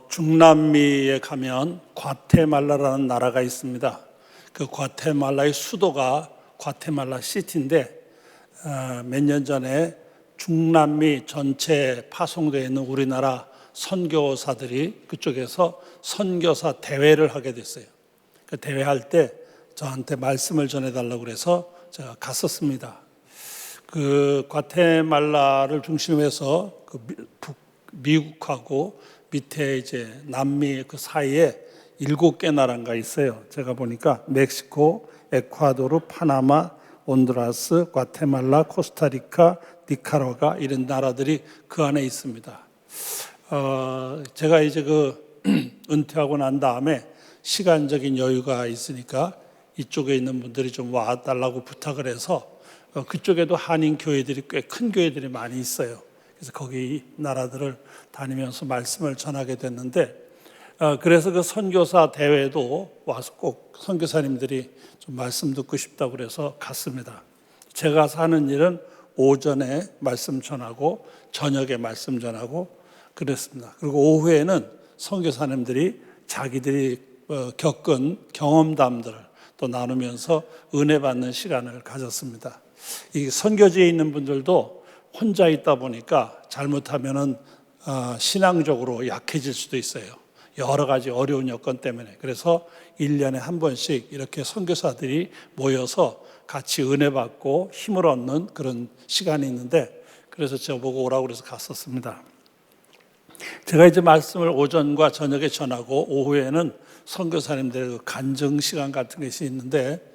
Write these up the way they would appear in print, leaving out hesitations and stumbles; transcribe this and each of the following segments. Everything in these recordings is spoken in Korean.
중남미에 가면 과테말라라는 나라가 있습니다. 그 과테말라의 수도가 과테말라 시티인데 몇 년 전에 중남미 전체에 파송되어 있는 우리나라 선교사들이 그쪽에서 선교사 대회를 하게 됐어요. 그 대회할 때 저한테 말씀을 전해달라고 그래서 제가 갔었습니다. 그 과테말라를 중심으로 해서 미국하고 밑에 이제 남미 그 사이에 7개 나라가 있어요. 제가 보니까 멕시코, 에콰도르, 파나마, 온두라스, 과테말라, 코스타리카, 니카라과 이런 나라들이 그 안에 있습니다. 제가 이제 은퇴하고 난 다음에 시간적인 여유가 있으니까 이쪽에 있는 분들이 좀 와달라고 부탁을 해서 그쪽에도 한인 교회들이 꽤 큰 교회들이 많이 있어요. 그래서 거기 나라들을 다니면서 말씀을 전하게 됐는데, 그래서 그 선교사 대회도 와서 꼭 선교사님들이 좀 말씀 듣고 싶다고 그래서 갔습니다. 제가 사는 일은 오전에 말씀 전하고 저녁에 말씀 전하고 그랬습니다. 그리고 오후에는 선교사님들이 자기들이 겪은 경험담들을 또 나누면서 은혜 받는 시간을 가졌습니다. 이 선교지에 있는 분들도 혼자 있다 보니까 잘못하면은 신앙적으로 약해질 수도 있어요. 여러 가지 어려운 여건 때문에. 그래서 1년에 한 번씩 이렇게 선교사들이 모여서 같이 은혜 받고 힘을 얻는 그런 시간이 있는데, 그래서 저보고 오라고 그래서 갔었습니다. 제가 이제 말씀을 오전과 저녁에 전하고 오후에는 선교사님들의 간증 시간 같은 것이 있는데,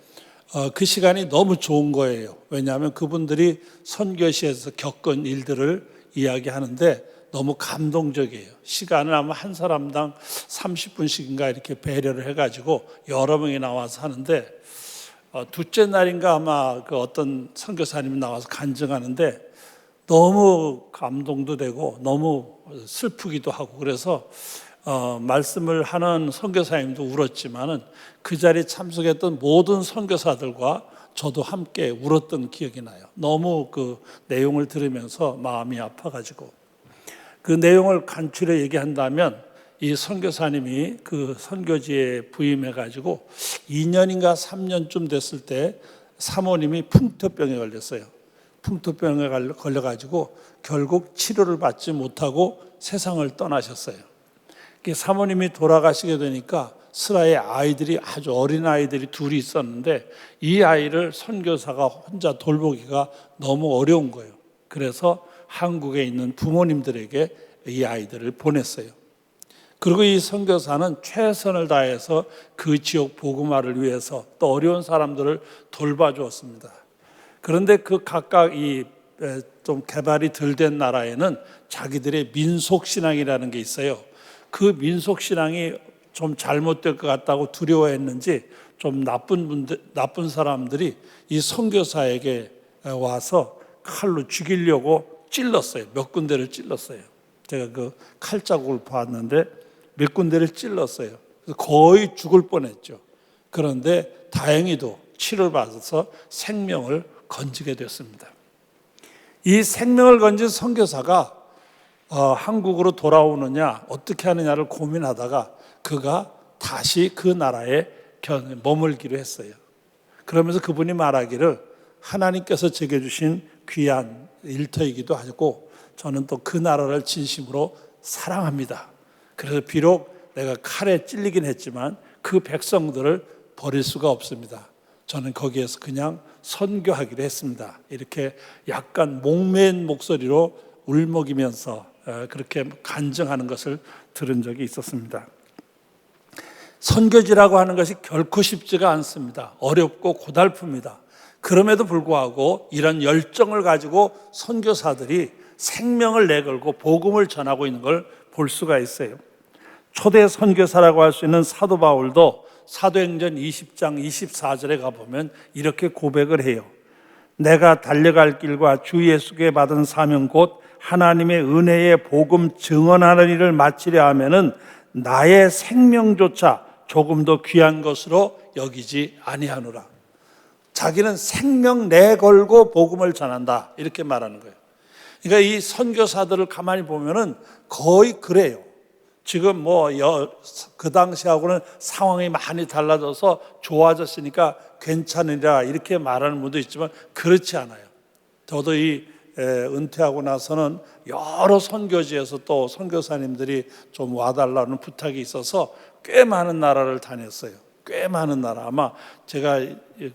그 시간이 너무 좋은 거예요. 왜냐하면 그분들이 선교시에서 겪은 일들을 이야기하는데 너무 감동적이에요. 시간을 아마 한 사람당 30분씩인가 이렇게 배려를 해가지고 여러 명이 나와서 하는데, 둘째 날인가 아마 그 어떤 선교사님이 나와서 간증하는데 너무 감동도 되고 너무 슬프기도 하고, 그래서 말씀을 하는 선교사님도 울었지만은 그 자리에 참석했던 모든 선교사들과 저도 함께 울었던 기억이 나요. 너무 그 내용을 들으면서 마음이 아파가지고. 그 내용을 간추려 얘기한다면, 이 선교사님이 그 선교지에 부임해가지고 2년인가 3년쯤 됐을 때 사모님이 풍토병에 걸렸어요. 풍토병에 걸려가지고 결국 치료를 받지 못하고 세상을 떠나셨어요. 사모님이 돌아가시게 되니까 스라의 아이들이, 아주 어린 아이들이 둘이 있었는데 이 아이를 선교사가 혼자 돌보기가 너무 어려운 거예요. 그래서 한국에 있는 부모님들에게 이 아이들을 보냈어요. 그리고 이 선교사는 최선을 다해서 그 지역 복음화를 위해서 또 어려운 사람들을 돌봐주었습니다. 그런데 그 각각 이 좀 개발이 덜 된 나라에는 자기들의 민속신앙이라는 게 있어요. 그 민속신앙이 좀 잘못될 것 같다고 두려워했는지 좀 나쁜 사람들이 이 선교사에게 와서 칼로 죽이려고 찔렀어요. 몇 군데를 찔렀어요. 제가 그 칼자국을 봤는데 몇 군데를 찔렀어요. 그래서 거의 죽을 뻔했죠. 그런데 다행히도 치료를 받아서 생명을 건지게 됐습니다. 이 생명을 건진 선교사가 한국으로 돌아오느냐 어떻게 하느냐를 고민하다가 그가 다시 그 나라에 머물기로 했어요. 그러면서 그분이 말하기를, 하나님께서 제게 주신 귀한 일터이기도 하고 저는 또 그 나라를 진심으로 사랑합니다. 그래서 비록 내가 칼에 찔리긴 했지만 그 백성들을 버릴 수가 없습니다. 저는 거기에서 그냥 선교하기로 했습니다. 이렇게 약간 목매인 목소리로 울먹이면서 그렇게 간증하는 것을 들은 적이 있었습니다. 선교지라고 하는 것이 결코 쉽지가 않습니다. 어렵고 고달픕니다. 그럼에도 불구하고 이런 열정을 가지고 선교사들이 생명을 내걸고 복음을 전하고 있는 걸 볼 수가 있어요. 초대 선교사라고 할 수 있는 사도 바울도 사도행전 20장 24절에 가보면 이렇게 고백을 해요. 내가 달려갈 길과 주 예수께 받은 사명 곧 하나님의 은혜의 복음 증언하는 일을 마치려 하면은 나의 생명조차 조금도 귀한 것으로 여기지 아니하노라. 자기는 생명 내걸고 복음을 전한다, 이렇게 말하는 거예요. 그러니까 이 선교사들을 가만히 보면은 거의 그래요. 지금 그 당시하고는 상황이 많이 달라져서 좋아졌으니까 괜찮으리라 이렇게 말하는 분도 있지만 그렇지 않아요. 저도 은퇴하고 나서는 여러 선교지에서 또 선교사님들이 좀 와달라는 부탁이 있어서 꽤 많은 나라를 다녔어요. 꽤 많은 나라, 아마 제가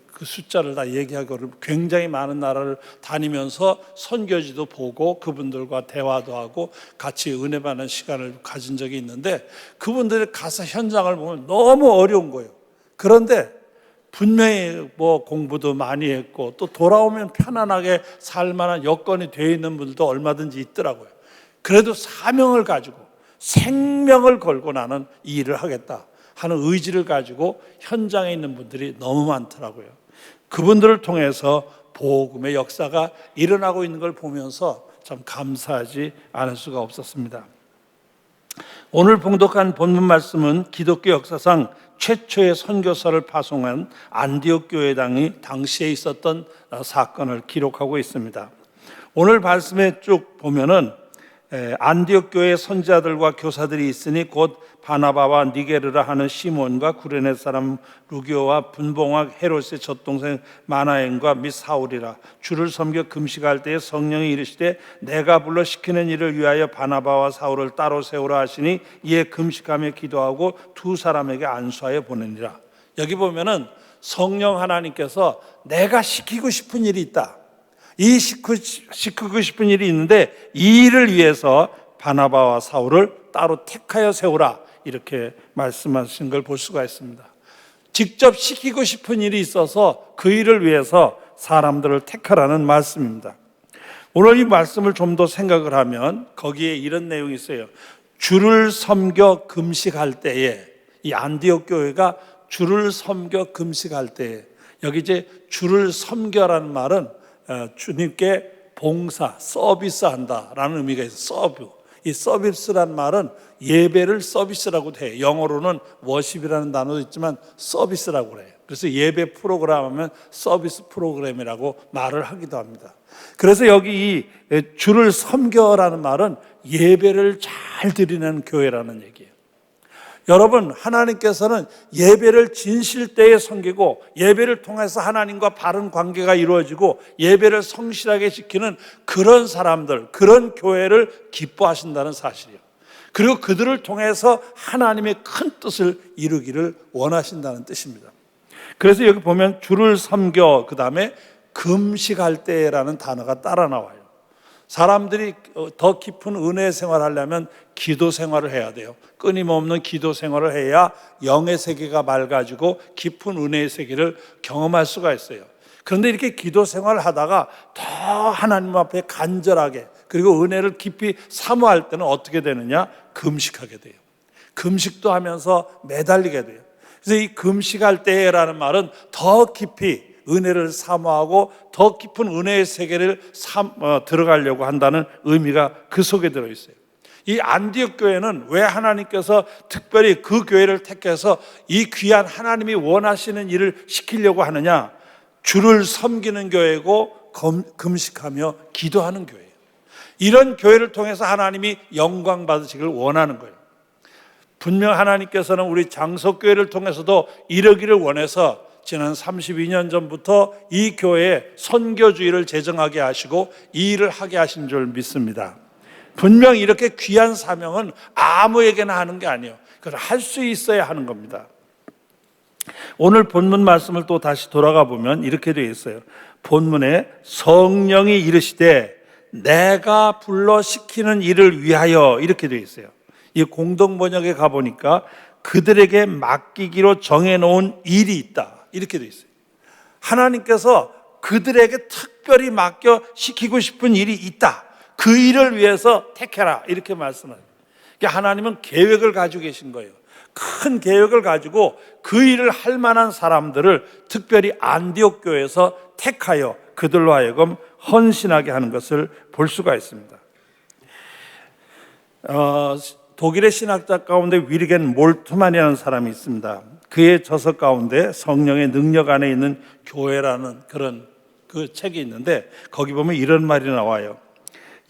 그 숫자를 다 얘기하기 어렵고 굉장히 많은 나라를 다니면서 선교지도 보고 그분들과 대화도 하고 같이 은혜 받는 시간을 가진 적이 있는데, 그분들이 가서 현장을 보면 너무 어려운 거예요. 그런데 분명히 공부도 많이 했고 또 돌아오면 편안하게 살 만한 여건이 되어 있는 분들도 얼마든지 있더라고요. 그래도 사명을 가지고 생명을 걸고 나는 이 일을 하겠다 하는 의지를 가지고 현장에 있는 분들이 너무 많더라고요. 그분들을 통해서 복음의 역사가 일어나고 있는 걸 보면서 참 감사하지 않을 수가 없었습니다. 오늘 봉독한 본문 말씀은 기독교 역사상 최초의 선교사를 파송한 안디옥 교회당이 당시에 있었던 사건을 기록하고 있습니다. 오늘 말씀에 쭉 보면은 안디옥 교회의 선지자들과 교사들이 있으니 곧 바나바와 니게르라 하는 시몬과 구레네 사람 루기오와 분봉학 헤롯의 젖동생 마나엔과 및 사울이라. 주를 섬겨 금식할 때에 성령이 이르시되 내가 불러 시키는 일을 위하여 바나바와 사울을 따로 세우라 하시니 이에 금식하며 기도하고 두 사람에게 안수하여 보내니라. 여기 보면은 성령 하나님께서 내가 시키고 싶은 일이 있다, 이 시키고 싶은 일이 있는데 이 일을 위해서 바나바와 사울을 따로 택하여 세우라, 이렇게 말씀하신 걸 볼 수가 있습니다. 직접 시키고 싶은 일이 있어서 그 일을 위해서 사람들을 택하라는 말씀입니다. 오늘 이 말씀을 좀 더 생각을 하면 거기에 이런 내용이 있어요. 주를 섬겨 금식할 때에, 이 안디옥 교회가 주를 섬겨 금식할 때에, 여기 이제 주를 섬겨라는 말은 주님께 봉사, 서비스한다라는 의미가 있어요. 서브. 이 서비스란 말은 예배를 서비스라고 해요. 영어로는 워십이라는 단어도 있지만 서비스라고 해요. 그래서 예배 프로그램 하면 서비스 프로그램이라고 말을 하기도 합니다. 그래서 여기 이 주를 섬겨라는 말은 예배를 잘 드리는 교회라는 얘기예요. 여러분, 하나님께서는 예배를 진실되게 섬기고 예배를 통해서 하나님과 바른 관계가 이루어지고 예배를 성실하게 지키는 그런 사람들, 그런 교회를 기뻐하신다는 사실이에요. 그리고 그들을 통해서 하나님의 큰 뜻을 이루기를 원하신다는 뜻입니다. 그래서 여기 보면 주를 섬겨, 그 다음에 금식할 때라는 단어가 따라 나와요. 사람들이 더 깊은 은혜 생활을 하려면 기도 생활을 해야 돼요. 끊임없는 기도 생활을 해야 영의 세계가 맑아지고 깊은 은혜의 세계를 경험할 수가 있어요. 그런데 이렇게 기도 생활을 하다가 더 하나님 앞에 간절하게 그리고 은혜를 깊이 사모할 때는 어떻게 되느냐? 금식하게 돼요. 금식도 하면서 매달리게 돼요. 그래서 이 금식할 때라는 말은 더 깊이 은혜를 사모하고 더 깊은 은혜의 세계를 들어가려고 한다는 의미가 그 속에 들어있어요. 이 안디옥 교회는 왜 하나님께서 특별히 그 교회를 택해서 이 귀한 하나님이 원하시는 일을 시키려고 하느냐? 주를 섬기는 교회고 금식하며 기도하는 교회예요. 이런 교회를 통해서 하나님이 영광 받으시길 원하는 거예요. 분명 하나님께서는 우리 장석교회를 통해서도 이러기를 원해서 지난 32년 전부터 이 교회에 선교주의를 제정하게 하시고 이 일을 하게 하신 줄 믿습니다. 분명 이렇게 귀한 사명은 아무에게나 하는 게 아니에요. 그걸 할 수 있어야 하는 겁니다. 오늘 본문 말씀을 또 다시 돌아가 보면 이렇게 되어 있어요. 본문에 성령이 이르시되 내가 불러 시키는 일을 위하여, 이렇게 되어 있어요. 이 공동 번역에 가보니까 그들에게 맡기기로 정해놓은 일이 있다, 이렇게 되어 있어요. 하나님께서 그들에게 특별히 맡겨 시키고 싶은 일이 있다, 그 일을 위해서 택해라, 이렇게 말씀을 해요. 그러니까 하나님은 계획을 가지고 계신 거예요. 큰 계획을 가지고 그 일을 할 만한 사람들을 특별히 안디옥 교회에서 택하여 그들로 하여금 헌신하게 하는 것을 볼 수가 있습니다. 독일의 신학자 가운데 위르겐 몰트만이라는 사람이 있습니다. 그의 저서 가운데 성령의 능력 안에 있는 교회라는 그런 그 책이 있는데 거기 보면 이런 말이 나와요.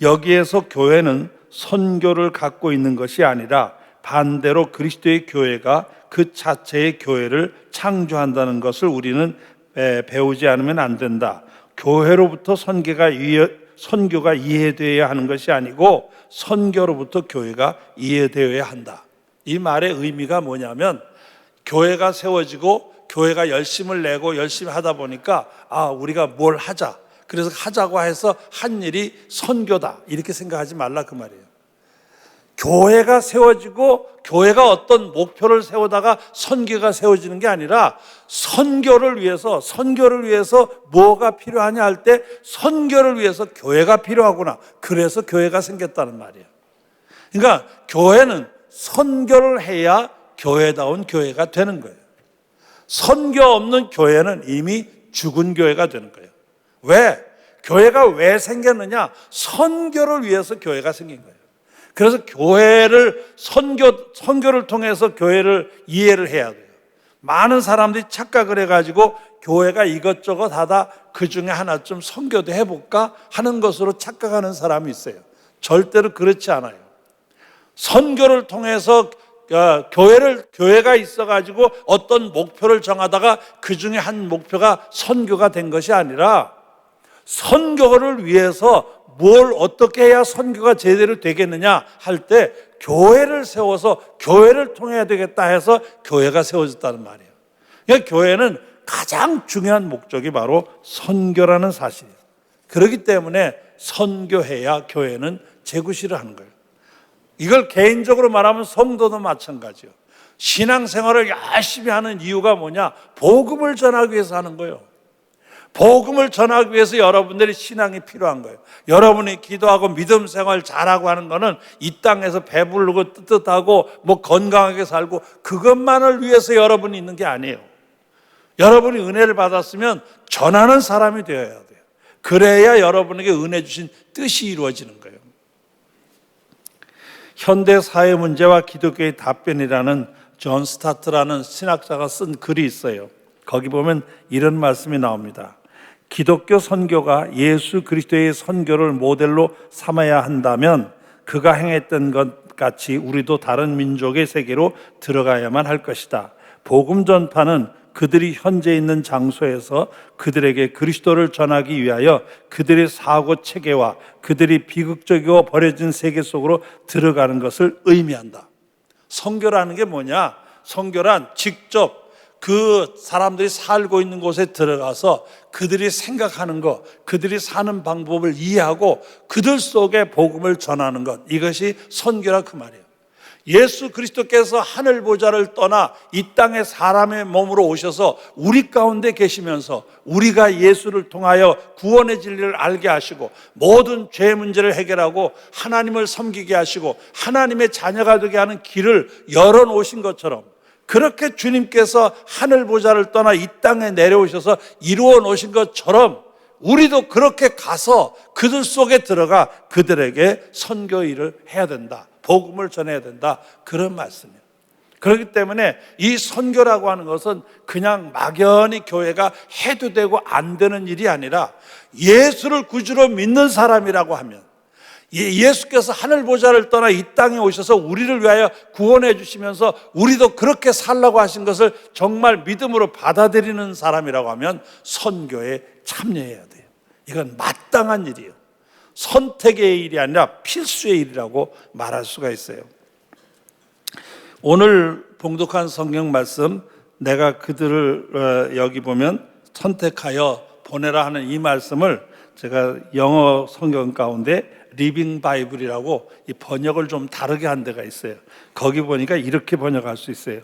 여기에서 교회는 선교를 갖고 있는 것이 아니라 반대로 그리스도의 교회가 그 자체의 교회를 창조한다는 것을 우리는 배우지 않으면 안 된다. 교회로부터 선교가 이해되어야 하는 것이 아니고 선교로부터 교회가 이해되어야 한다. 이 말의 의미가 뭐냐면, 교회가 세워지고 교회가 열심을 내고 열심히 하다 보니까 우리가 뭘 하자, 그래서 하자고 해서 한 일이 선교다, 이렇게 생각하지 말라 그 말이에요. 교회가 세워지고 교회가 어떤 목표를 세우다가 선교가 세워지는 게 아니라, 선교를 위해서 뭐가 필요하냐 할 때 선교를 위해서 교회가 필요하구나, 그래서 교회가 생겼다는 말이에요. 그러니까 교회는 선교를 해야 교회다운 교회가 되는 거예요. 선교 없는 교회는 이미 죽은 교회가 되는 거예요. 왜? 교회가 왜 생겼느냐? 선교를 위해서 교회가 생긴 거예요. 그래서 교회를 선교를 통해서 교회를 이해를 해야 돼요. 많은 사람들이 착각을 해가지고 교회가 이것저것 하다 그 중에 하나쯤 선교도 해볼까 하는 것으로 착각하는 사람이 있어요. 절대로 그렇지 않아요. 선교를 통해서 교회가 있어가지고 어떤 목표를 정하다가 그 중에 한 목표가 선교가 된 것이 아니라, 선교를 위해서 뭘 어떻게 해야 선교가 제대로 되겠느냐 할 때 교회를 세워서 교회를 통해야 되겠다 해서 교회가 세워졌다는 말이에요. 그러니까 교회는 가장 중요한 목적이 바로 선교라는 사실이에요. 그렇기 때문에 선교해야 교회는 재구실을 하는 거예요. 이걸 개인적으로 말하면 성도도 마찬가지예요. 신앙생활을 열심히 하는 이유가 뭐냐? 복음을 전하기 위해서 하는 거예요. 복음을 전하기 위해서 여러분들이 신앙이 필요한 거예요. 여러분이 기도하고 믿음 생활 잘하고 하는 거는 이 땅에서 배부르고 뜨뜻하고 건강하게 살고 그것만을 위해서 여러분이 있는 게 아니에요. 여러분이 은혜를 받았으면 전하는 사람이 되어야 돼요. 그래야 여러분에게 은혜 주신 뜻이 이루어지는 거예요. 현대 사회 문제와 기독교의 답변이라는 존 스타트라는 신학자가 쓴 글이 있어요. 거기 보면 이런 말씀이 나옵니다. 기독교 선교가 예수 그리스도의 선교를 모델로 삼아야 한다면 그가 행했던 것 같이 우리도 다른 민족의 세계로 들어가야만 할 것이다. 복음 전파는 그들이 현재 있는 장소에서 그들에게 그리스도를 전하기 위하여 그들의 사고 체계와 그들이 비극적이고 버려진 세계 속으로 들어가는 것을 의미한다. 선교라는 게 뭐냐? 선교란 직접 그 사람들이 살고 있는 곳에 들어가서 그들이 생각하는 것, 그들이 사는 방법을 이해하고 그들 속에 복음을 전하는 것, 이것이 선교라 그 말이에요. 예수 그리스도께서 하늘 보좌를 떠나 이 땅에 사람의 몸으로 오셔서 우리 가운데 계시면서 우리가 예수를 통하여 구원의 진리를 알게 하시고 모든 죄 문제를 해결하고 하나님을 섬기게 하시고 하나님의 자녀가 되게 하는 길을 열어놓으신 것처럼, 그렇게 주님께서 하늘 보좌를 떠나 이 땅에 내려오셔서 이루어 놓으신 것처럼 우리도 그렇게 가서 그들 속에 들어가 그들에게 선교 일을 해야 된다. 복음을 전해야 된다. 그런 말씀이에요. 그렇기 때문에 이 선교라고 하는 것은 그냥 막연히 교회가 해도 되고 안 되는 일이 아니라, 예수를 구주로 믿는 사람이라고 하면, 예수께서 하늘 보좌를 떠나 이 땅에 오셔서 우리를 위하여 구원해 주시면서 우리도 그렇게 살라고 하신 것을 정말 믿음으로 받아들이는 사람이라고 하면 선교에 참여해야 돼요. 이건 마땅한 일이에요. 선택의 일이 아니라 필수의 일이라고 말할 수가 있어요. 오늘 봉독한 성경 말씀, 내가 그들을 여기 보면 선택하여 보내라 하는 이 말씀을 제가 영어 성경 가운데 리빙 바이블이라고 이 번역을 좀 다르게 한 데가 있어요. 거기 보니까 이렇게 번역할 수 있어요.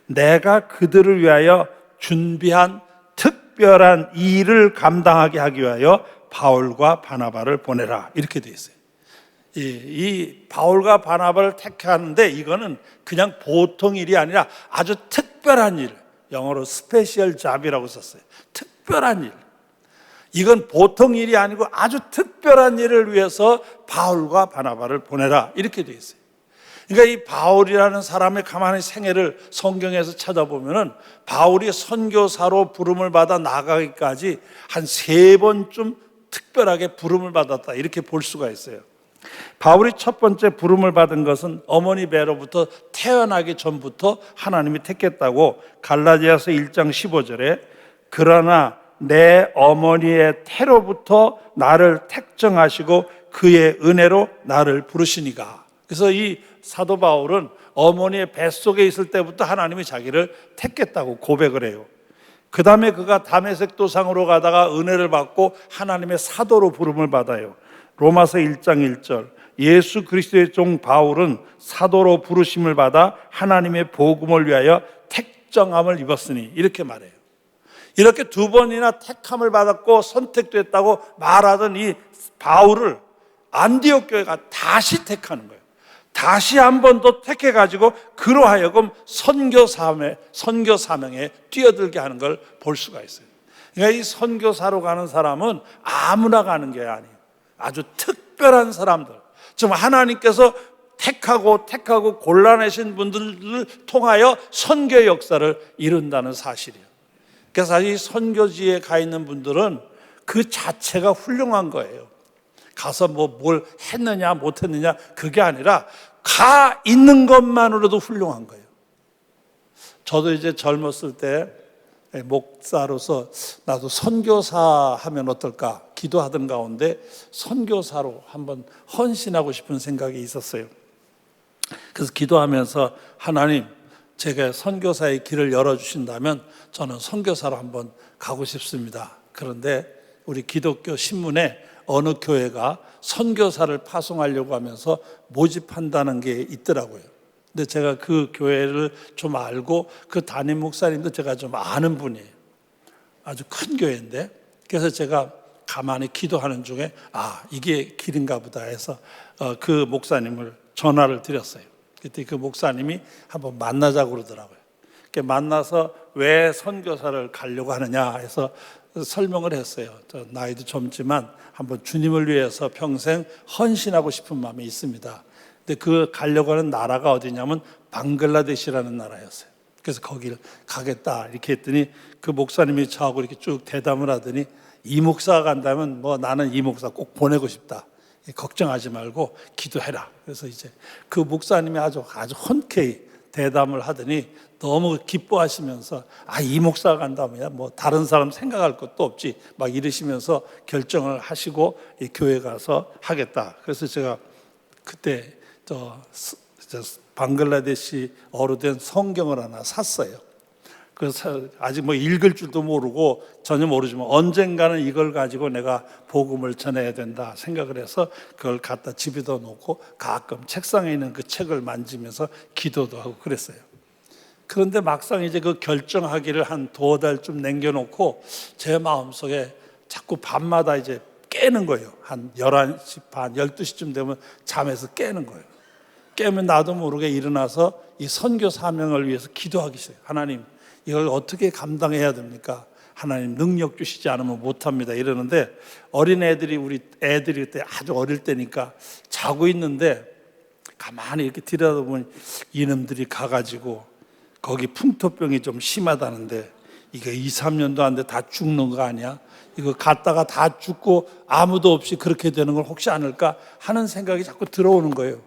내가 그들을 위하여 준비한 특별한 일을 감당하게 하기 위하여 바울과 바나바를 보내라, 이렇게 돼 있어요. 이 바울과 바나바를 택하는데 이거는 그냥 보통 일이 아니라 아주 특별한 일, 영어로 스페셜 잡이라고 썼어요. 특별한 일. 이건 보통 일이 아니고 아주 특별한 일을 위해서 바울과 바나바를 보내라, 이렇게 돼 있어요. 그러니까 이 바울이라는 사람의 가만히 생애를 성경에서 찾아보면은 바울이 선교사로 부름을 받아 나가기까지 한 3번쯤 특별하게 부름을 받았다, 이렇게 볼 수가 있어요. 바울이 첫 번째 부름을 받은 것은 어머니 배로부터 태어나기 전부터 하나님이 택했다고 갈라디아서 1장 15절에 그러나 내 어머니의 태로부터 나를 택정하시고 그의 은혜로 나를 부르시니가. 그래서 이 사도 바울은 어머니의 뱃속에 있을 때부터 하나님이 자기를 택했다고 고백을 해요. 그 다음에 그가 다메섹 도상으로 가다가 은혜를 받고 하나님의 사도로 부름을 받아요. 로마서 1장 1절 예수 그리스도의 종 바울은 사도로 부르심을 받아 하나님의 복음을 위하여 택정함을 입었으니 이렇게 말해요. 이렇게 두 번이나 택함을 받았고 선택됐다고 말하던 이 바울을 안디옥 교회가 다시 택하는 거예요. 다시 한 번 더 택해가지고 그로 하여금 선교 사명에 뛰어들게 하는 걸 볼 수가 있어요. 그러니까 이 선교사로 가는 사람은 아무나 가는 게 아니에요. 아주 특별한 사람들, 좀 하나님께서 택하고 골라내신 분들을 통하여 선교 역사를 이룬다는 사실이에요. 그래서 이 선교지에 가 있는 분들은 그 자체가 훌륭한 거예요. 가서 뭘 했느냐 못했느냐 그게 아니라 가 있는 것만으로도 훌륭한 거예요. 저도 이제 젊었을 때 목사로서 나도 선교사 하면 어떨까 기도하던 가운데 선교사로 한번 헌신하고 싶은 생각이 있었어요. 그래서 기도하면서 하나님, 제가 선교사의 길을 열어주신다면 저는 선교사로 한번 가고 싶습니다. 그런데 우리 기독교 신문에 어느 교회가 선교사를 파송하려고 하면서 모집한다는 게 있더라고요. 근데 제가 그 교회를 좀 알고 그 담임 목사님도 제가 좀 아는 분이에요. 아주 큰 교회인데, 그래서 제가 가만히 기도하는 중에 이게 길인가 보다 해서 그 목사님을 전화를 드렸어요. 그때 그 목사님이 한번 만나자고 그러더라고요. 만나서 왜 선교사를 가려고 하느냐 해서 설명을 했어요. 저 나이도 젊지만 한번 주님을 위해서 평생 헌신하고 싶은 마음이 있습니다. 근데 그 가려고 하는 나라가 어디냐면 방글라데시라는 나라였어요. 그래서 거기를 가겠다 이렇게 했더니 그 목사님이 저하고 이렇게 쭉 대담을 하더니 이 목사가 간다면 나는 이 목사 꼭 보내고 싶다. 걱정하지 말고 기도해라. 그래서 이제 그 목사님이 아주 흔쾌히 대담을 하더니 너무 기뻐하시면서 이 목사가 간다면 다른 사람 생각할 것도 없지 막 이러시면서 결정을 하시고 이 교회 가서 하겠다. 그래서 제가 그때 방글라데시어로 된 성경을 하나 샀어요. 그래서 아직 읽을 줄도 모르고 전혀 모르지만 언젠가는 이걸 가지고 내가 복음을 전해야 된다 생각을 해서 그걸 갖다 집에다 놓고 가끔 책상에 있는 그 책을 만지면서 기도도 하고 그랬어요. 그런데 막상 이제 그 결정하기를 한 2달쯤 남겨놓고 제 마음속에 자꾸 밤마다 이제 깨는 거예요. 한 11시 반, 12시쯤 되면 잠에서 깨는 거예요. 깨면 나도 모르게 일어나서 이 선교 사명을 위해서 기도하기 시작해요. 하나님, 이걸 어떻게 감당해야 됩니까? 하나님 능력 주시지 않으면 못합니다. 이러는데 어린애들이 우리 애들이 그때 아주 어릴 때니까 자고 있는데 가만히 이렇게 들여다보면 이놈들이 가가지고 거기 풍토병이 좀 심하다는데 이거 2, 3년도 안 돼 다 죽는 거 아니야? 이거 갔다가 다 죽고 아무도 없이 그렇게 되는 걸 혹시 않을까 하는 생각이 자꾸 들어오는 거예요.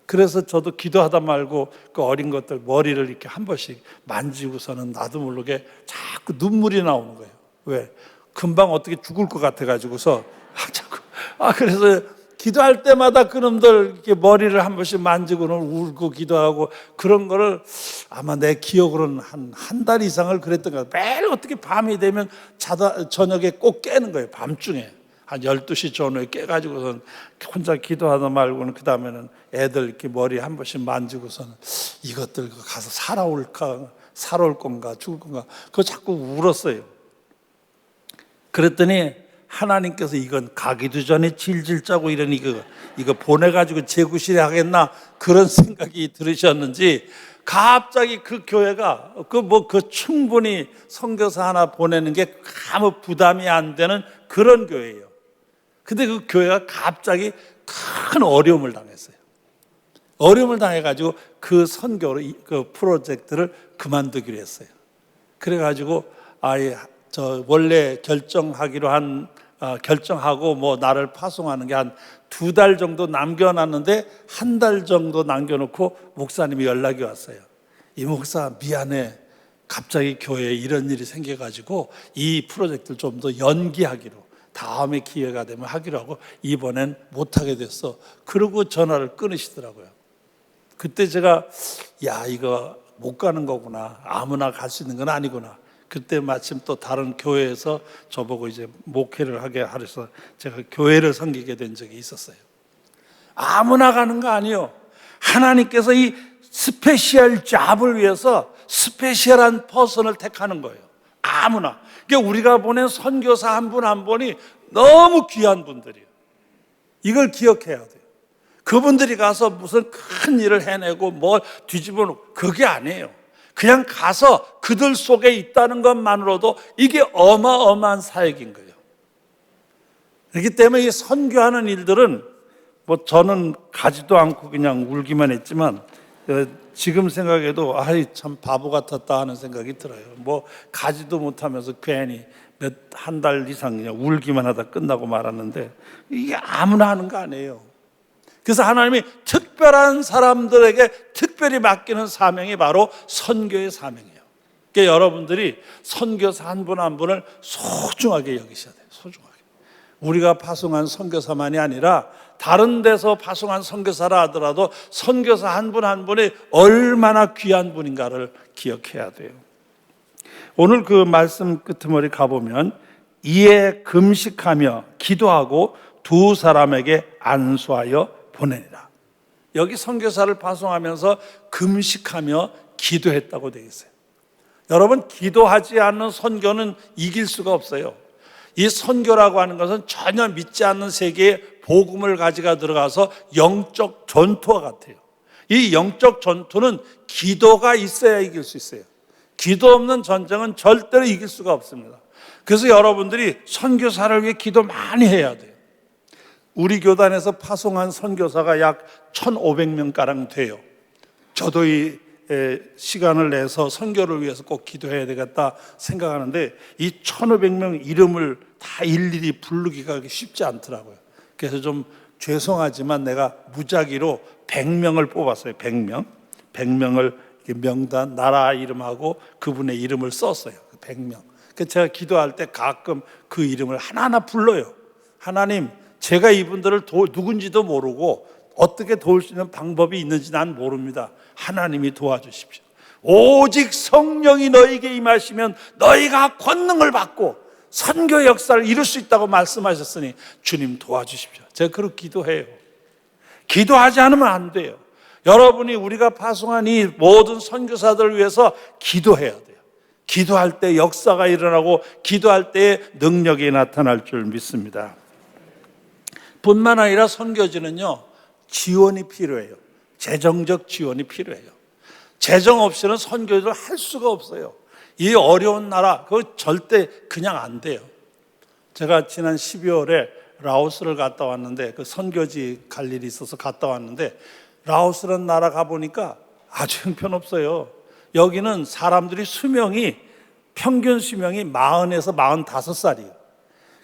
그래서 저도 기도하다 말고 그 어린 것들 머리를 이렇게 한 번씩 만지고서는 나도 모르게 자꾸 눈물이 나오는 거예요. 왜? 금방 어떻게 죽을 것 같아가지고서 그래서 기도할 때마다 그놈들 이렇게 머리를 한 번씩 만지고는 울고 기도하고 그런 거를 아마 내 기억으로는 한 달 이상을 그랬던 것 같아요. 매일 어떻게 밤이 되면 저녁에 꼭 깨는 거예요. 밤중에. 한 12시 전후에 깨가지고선 혼자 기도하다 말고는 그 다음에는 애들 이렇게 머리 한 번씩 만지고서는 이것들 가서 살아올 건가 죽을 건가 그거 자꾸 울었어요. 그랬더니 하나님께서 이건 가기도 전에 질질 짜고 이러니 이거 보내가지고 재구실해 하겠나 그런 생각이 들으셨는지 갑자기 그 교회가 충분히 선교사 하나 보내는 게 아무 부담이 안 되는 그런 교회예요. 근데 그 교회가 갑자기 큰 어려움을 당했어요. 어려움을 당해가지고 그 선교를 그 프로젝트를 그만두기로 했어요. 그래가지고 원래 결정하기로 한 결정하고 뭐 나를 파송하는 게 한 2달 정도 남겨놨는데 1달 정도 남겨놓고 목사님이 연락이 왔어요. 이 목사 미안해. 갑자기 교회에 이런 일이 생겨가지고 이 프로젝트를 좀 더 연기하기로, 다음에 기회가 되면 하기로 하고 이번엔 못하게 됐어. 그러고 전화를 끊으시더라고요. 그때 제가 이거 못 가는 거구나. 아무나 갈 수 있는 건 아니구나. 그때 마침 또 다른 교회에서 저보고 이제 목회를 하게 하래서 제가 교회를 섬기게 된 적이 있었어요. 아무나 가는 거 아니에요. 하나님께서 이 스페셜 잡을 위해서 스페셜한 퍼슨을 택하는 거예요. 아무나. 그러니까 우리가 보낸 선교사 한 분 한 분이 너무 귀한 분들이에요. 이걸 기억해야 돼요. 그분들이 가서 무슨 큰 일을 해내고 뭐 뒤집어 놓고 그게 아니에요. 그냥 가서 그들 속에 있다는 것만으로도 이게 어마어마한 사역인 거예요. 그렇기 때문에 이 선교하는 일들은 뭐 저는 가지도 않고 그냥 울기만 했지만 지금 생각해도 참 바보 같았다 하는 생각이 들어요. 뭐 가지도 못하면서 괜히 한 달 이상 그냥 울기만 하다 끝나고 말았는데 이게 아무나 하는 거 아니에요. 그래서 하나님이 특별한 사람들에게 특별히 맡기는 사명이 바로 선교의 사명이에요. 그러니까 여러분들이 선교사 한 분 한 분을 소중하게 여기셔야 돼요. 소중하게. 우리가 파송한 선교사만이 아니라 다른 데서 파송한 선교사라 하더라도 선교사 한 분 한 분이 얼마나 귀한 분인가를 기억해야 돼요. 오늘 그 말씀 끄트머리 가보면 이에 금식하며 기도하고 두 사람에게 안수하여 보내니라. 여기 선교사를 파송하면서 금식하며 기도했다고 되어 있어요. 여러분, 기도하지 않는 선교는 이길 수가 없어요. 이 선교라고 하는 것은 전혀 믿지 않는 세계에 복음을 가지고 들어가서 영적 전투와 같아요. 이 영적 전투는 기도가 있어야 이길 수 있어요. 기도 없는 전쟁은 절대로 이길 수가 없습니다. 그래서 여러분들이 선교사를 위해 기도 많이 해야 돼요. 우리 교단에서 파송한 선교사가 약 1,500명가량 돼요. 저도 이 시간을 내서 선교를 위해서 꼭 기도해야 되겠다 생각하는데 이 1,500명 이름을 다 일일이 부르기가 쉽지 않더라고요. 그래서 좀 죄송하지만 내가 무작위로 100명을 뽑았어요. 100명을 명단, 나라 이름하고 그분의 이름을 썼어요. 100명. 그래서 제가 기도할 때 가끔 그 이름을 하나하나 불러요. 하나님, 제가 이분들을 누군지도 모르고 어떻게 도울 수 있는 방법이 있는지 난 모릅니다. 하나님이 도와주십시오. 오직 성령이 너에게 임하시면 너희가 권능을 받고 선교 역사를 이룰 수 있다고 말씀하셨으니 주님 도와주십시오. 제가 그렇게 기도해요. 기도하지 않으면 안 돼요. 여러분이 우리가 파송한 이 모든 선교사들을 위해서 기도해야 돼요. 기도할 때 역사가 일어나고 기도할 때 능력이 나타날 줄 믿습니다. 뿐만 아니라 선교지는요, 지원이 필요해요. 재정적 지원이 필요해요. 재정 없이는 선교를 할 수가 없어요. 이 어려운 나라, 그거 절대 그냥 안 돼요. 제가 지난 12월에 라오스를 갔다 왔는데, 그 선교지 갈 일이 있어서 갔다 왔는데, 라오스라는 나라 가보니까 아주 형편없어요. 여기는 사람들이 평균 수명이 40에서 45살이에요.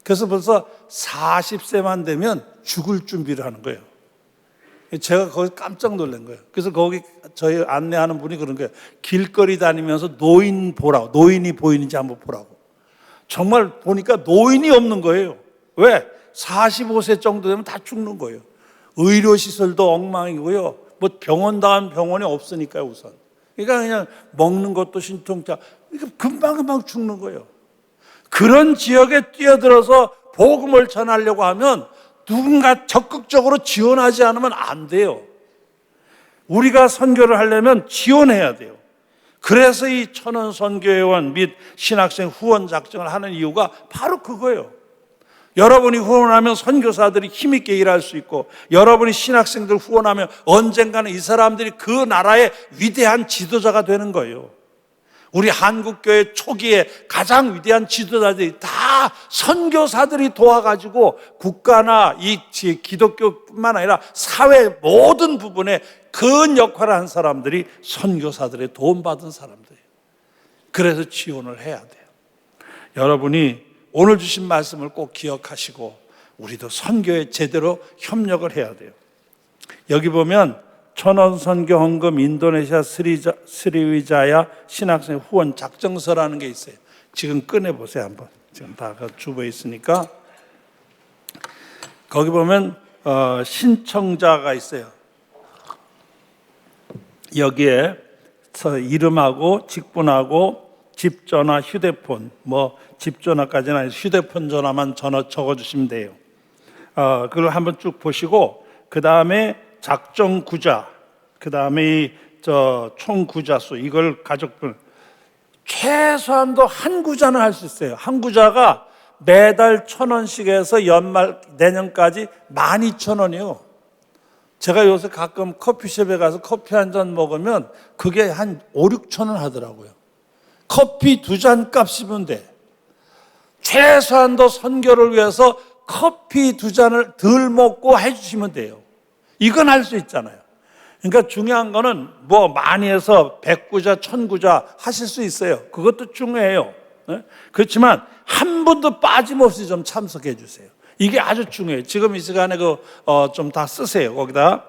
그래서 벌써 40세만 되면 죽을 준비를 하는 거예요. 제가 거기 깜짝 놀란 거예요. 그래서 거기 저희 안내하는 분이 그런 거예요. 길거리 다니면서 노인이 보이는지 한번 보라고. 정말 보니까 노인이 없는 거예요. 왜? 45세 정도 되면 다 죽는 거예요. 의료시설도 엉망이고요. 뭐 병원다운 병원이 없으니까요, 우선. 그러니까 그냥 먹는 것도 신통자. 금방 죽는 거예요. 그런 지역에 뛰어들어서 복음을 전하려고 하면 누군가 적극적으로 지원하지 않으면 안 돼요. 우리가 선교를 하려면 지원해야 돼요. 그래서 이 천원 선교회원 및 신학생 후원 작정을 하는 이유가 바로 그거예요. 여러분이 후원하면 선교사들이 힘있게 일할 수 있고, 여러분이 신학생들 후원하면 언젠가는 이 사람들이 그 나라의 위대한 지도자가 되는 거예요. 우리 한국교회 초기에 가장 위대한 지도자들이 다 선교사들이 도와가지고 국가나 이 기독교뿐만 아니라 사회 모든 부분에 큰 역할을 한 사람들이 선교사들의 도움받은 사람들이에요. 그래서 지원을 해야 돼요. 여러분이 오늘 주신 말씀을 꼭 기억하시고 우리도 선교에 제대로 협력을 해야 돼요. 여기 보면 천원선교헌금 인도네시아 스리위자야 신학생 후원 작정서라는 게 있어요. 지금 꺼내보세요 한번. 지금 다 주부에 있으니까. 거기 보면 신청자가 있어요. 여기에 이름하고 직분하고 집전화, 휴대폰, 집전화까지는 아니고 휴대폰 전화만 적어주시면 돼요. 그걸 한번 쭉 보시고 그 다음에 작정구자, 그 다음에 총 구자수, 이걸 가족분 최소한도 한 구자는 할 수 있어요. 한 구자가 매달 1,000원씩 해서 연말 내년까지 12,000원이요. 제가 요새 가끔 커피숍에 가서 커피 한 잔 먹으면 그게 한 5, 6천 원 하더라고요. 커피 2잔 값이면 돼. 최소한도 선교를 위해서 커피 2잔을 덜 먹고 해주시면 돼요. 이건 할 수 있잖아요. 그러니까 중요한 거는 많이 해서 100구자, 1000구자 하실 수 있어요. 그것도 중요해요. 그렇지만 한 분도 빠짐없이 좀 참석해 주세요. 이게 아주 중요해요. 지금 이 시간에 좀 다 쓰세요. 거기다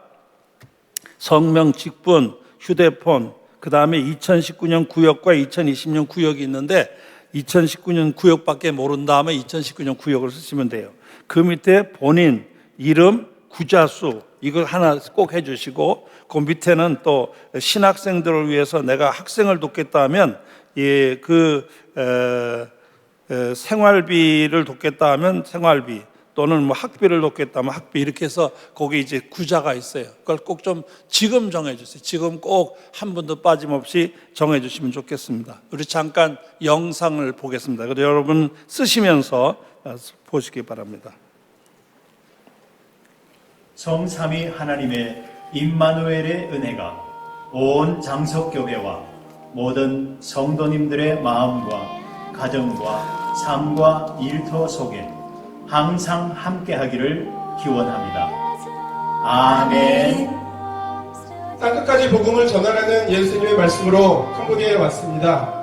성명, 직분, 휴대폰, 그 다음에 2019년 구역과 2020년 구역이 있는데 2019년 구역밖에 모른 다음에 2019년 구역을 쓰시면 돼요. 그 밑에 본인, 이름, 구자수 이걸 하나 꼭 해주시고 그 밑에는 또 신학생들을 위해서 내가 학생을 돕겠다 하면 생활비를 돕겠다 하면 생활비 또는 학비를 돕겠다 하면 학비 이렇게 해서 거기 이제 구자가 있어요. 그걸 꼭 좀 지금 정해주세요. 지금 꼭 한 분도 빠짐없이 정해주시면 좋겠습니다. 우리 잠깐 영상을 보겠습니다. 그래서 여러분 쓰시면서 보시기 바랍니다. 성삼위 하나님의 임마누엘의 은혜가 온 장석교회와 모든 성도님들의 마음과 가정과 삶과 일터 속에 항상 함께하기를 기원합니다. 아멘. 땅끝까지 복음을 전하라는 예수님의 말씀으로 캄보디아에 왔습니다.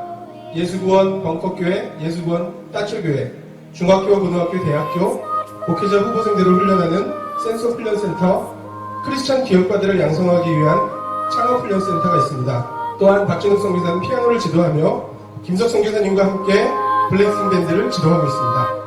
예수구원 벙커교회, 예수구원 따출교회, 중학교, 고등학교, 대학교, 목회자 후보생들을 훈련하는 센서 훈련센터, 크리스찬 기업가들을 양성하기 위한 창업 훈련센터가 있습니다. 또한 박진욱 선교사는 피아노를 지도하며 김석 선교사님과 함께 블랙스 밴드를 지도하고 있습니다.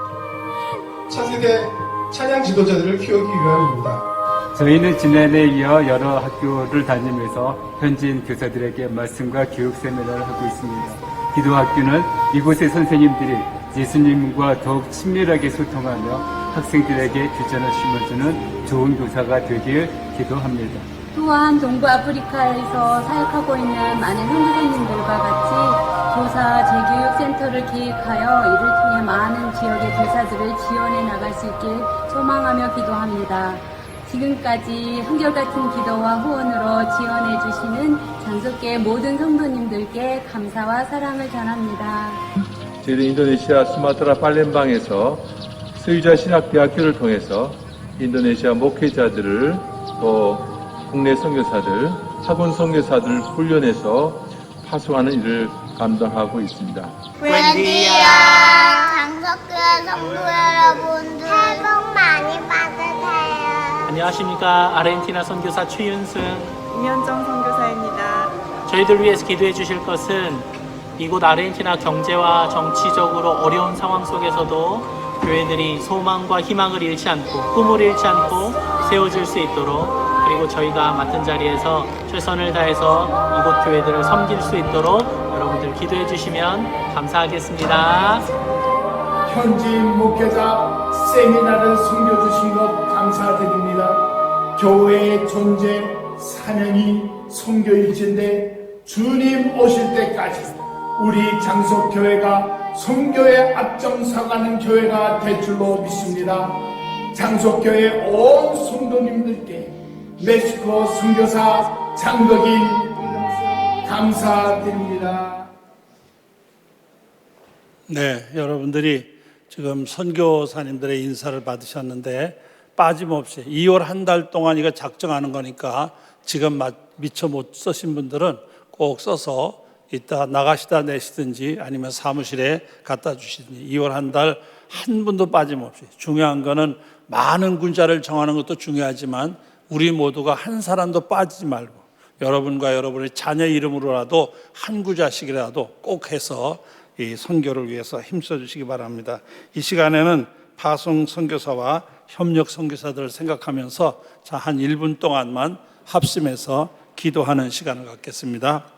차세대 찬양 지도자들을 키우기 위함입니다. 저희는 지난해 이어 여러 학교를 다니면서 현지인 교사들에게 말씀과 교육 세미나를 하고 있습니다. 기도학교는 이곳의 선생님들이 예수님과 더욱 친밀하게 소통하며 학생들에게 비전을 심어주는 좋은 교사가 되길 기도합니다. 또한 동부 아프리카에서 사역하고 있는 많은 선교사님들과 같이 교사 재교육센터를 기획하여 이를 통해 많은 지역의 교사들을 지원해 나갈 수 있길 소망하며 기도합니다. 지금까지 한결같은 기도와 후원으로 지원해 주시는 장석교회 모든 성도님들께 감사와 사랑을 전합니다. 저희는 인도네시아 수마트라 팔렘방에서 스위자 신학대학교를 통해서 인도네시아 목회자들을 또 국내 선교사들, 학원 선교사들 훈련해서 파송하는 일을 감당하고 있습니다. 부엔디아 장석교회 성도 여러분들 새해 복 많이 받으세요. 안녕하십니까. 아르헨티나 선교사 최윤승 임현정 선교사입니다. 저희들 위해서 기도해 주실 것은 이곳 아르헨티나 경제와 정치적으로 어려운 상황 속에서도 교회들이 소망과 희망을 잃지 않고 꿈을 잃지 않고 세워질 수 있도록 그리고 저희가 맡은 자리에서 최선을 다해서 이곳 교회들을 섬길 수 있도록 여러분들 기도해 주시면 감사하겠습니다. 현지인 목회자 세미나를 섬겨주신 것 감사드립니다. 교회의 존재, 사명이 선교일진데 주님 오실 때까지 우리 장석교회가 선교에 앞장서가는 교회가 될 줄로 믿습니다. 장석교회 온 성도님들께 멕시코 선교사 장덕인 감사드립니다. 네, 여러분들이 지금 선교사님들의 인사를 받으셨는데 빠짐없이 2월 한 달 동안 이거 작정하는 거니까 지금 미처 못 쓰신 분들은 꼭 써서 이따 나가시다 내시든지 아니면 사무실에 갖다 주시든지 2월 한 달 한 분도 빠짐없이, 중요한 거는 많은 군자를 정하는 것도 중요하지만 우리 모두가 한 사람도 빠지지 말고 여러분과 여러분의 자녀 이름으로라도 한 구자씩이라도 꼭 해서 이 선교를 위해서 힘써 주시기 바랍니다. 이 시간에는 파송 선교사와 협력 선교사들을 생각하면서 한 1분 동안만 합심해서 기도하는 시간을 갖겠습니다.